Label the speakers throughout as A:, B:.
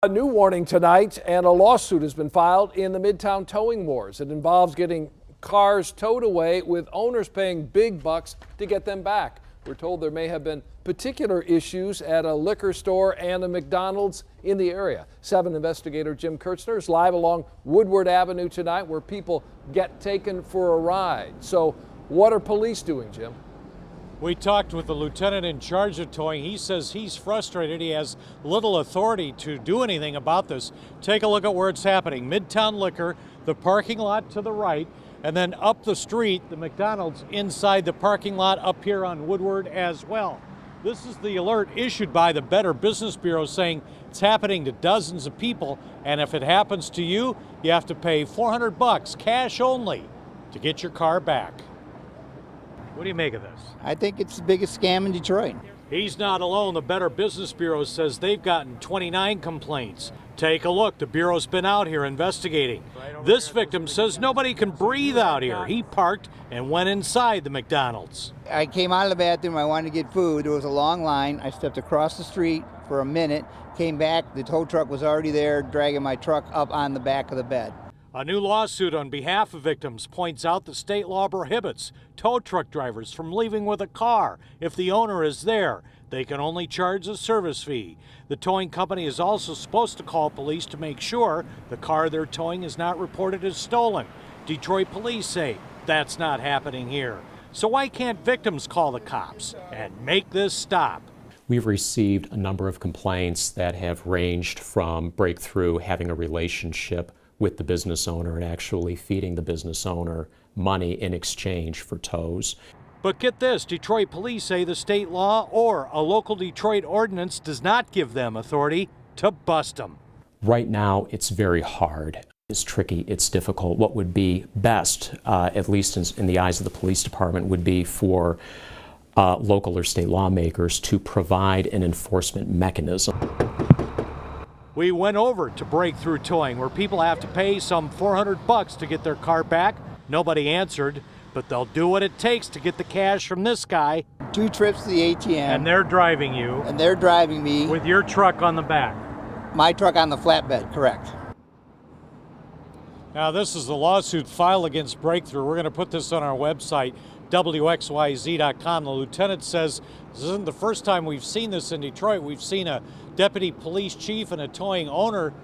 A: A new warning tonight, and a lawsuit has been filed in the Midtown towing wars. It involves getting cars towed away with owners paying big bucks to get them back. We're told there may have been particular issues at a liquor store and a McDonald's in the area. 7 investigator Jim Kurtzner is live along Woodward Avenue tonight where people get taken for a ride. So what are police doing, Jim?
B: We talked with the lieutenant in charge of towing. He says he's frustrated. He has little authority to do anything about this. Take a look at where it's happening. Midtown Liquor, the parking lot to the right, and then up the street, the McDonald's inside the parking lot up here on Woodward as well. This is the alert issued by the Better Business Bureau saying it's happening to dozens of people, and if it happens to you, you have to pay $400 cash only to get your car back. What do you make of this?
C: I think it's the biggest scam in Detroit.
B: He's not alone. The Better Business Bureau says they've gotten 29 complaints. Take a look. The Bureau's been out here investigating. This victim says nobody can breathe out here. He parked and went inside the McDonald's.
C: I came out of the bathroom. I wanted to get food. There was a long line. I stepped across the street for a minute, came back. The tow truck was already there, dragging my truck up on the back of the bed.
B: A new lawsuit on behalf of victims points out that state law prohibits tow truck drivers from leaving with a car. If the owner is there, they can only charge a service fee. The towing company is also supposed to call police to make sure the car they're towing is not reported as stolen. Detroit police say that's not happening here. So why can't victims call the cops and make this stop?
D: We've received a number of complaints that have ranged from breakthrough having a relationship with the business owner and actually feeding the business owner money in exchange for tows.
B: But get this, Detroit police say the state law or a local Detroit ordinance does not give them authority to bust them.
D: Right now, it's very hard. It's tricky, it's difficult. What would be best, at least in the eyes of the police department, would be for local or state lawmakers to provide an enforcement mechanism.
B: We went over to Breakthrough Towing, where people have to pay some $400 to get their car back. Nobody answered, but they'll do what it takes to get the cash from this guy.
C: 2 trips to the ATM.
B: And they're driving you.
C: And they're driving me.
B: With your truck on the back.
C: My truck on the flatbed, correct.
B: Now, this is the lawsuit filed against Breakthrough. We're going to put this on our website, WXYZ.com. The lieutenant says this isn't the first time we've seen this in Detroit. We've seen a deputy police chief and a towing owner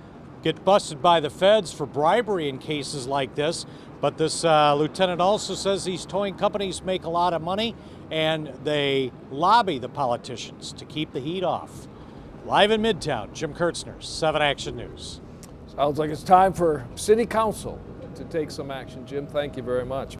B: get busted by the feds for bribery in cases like this. But this lieutenant also says these towing companies make a lot of money and they lobby the politicians to keep the heat off. Live in Midtown, Jim Kurtzner, 7 Action News.
A: Sounds like it's time for City Council to take some action. Jim, thank you very much.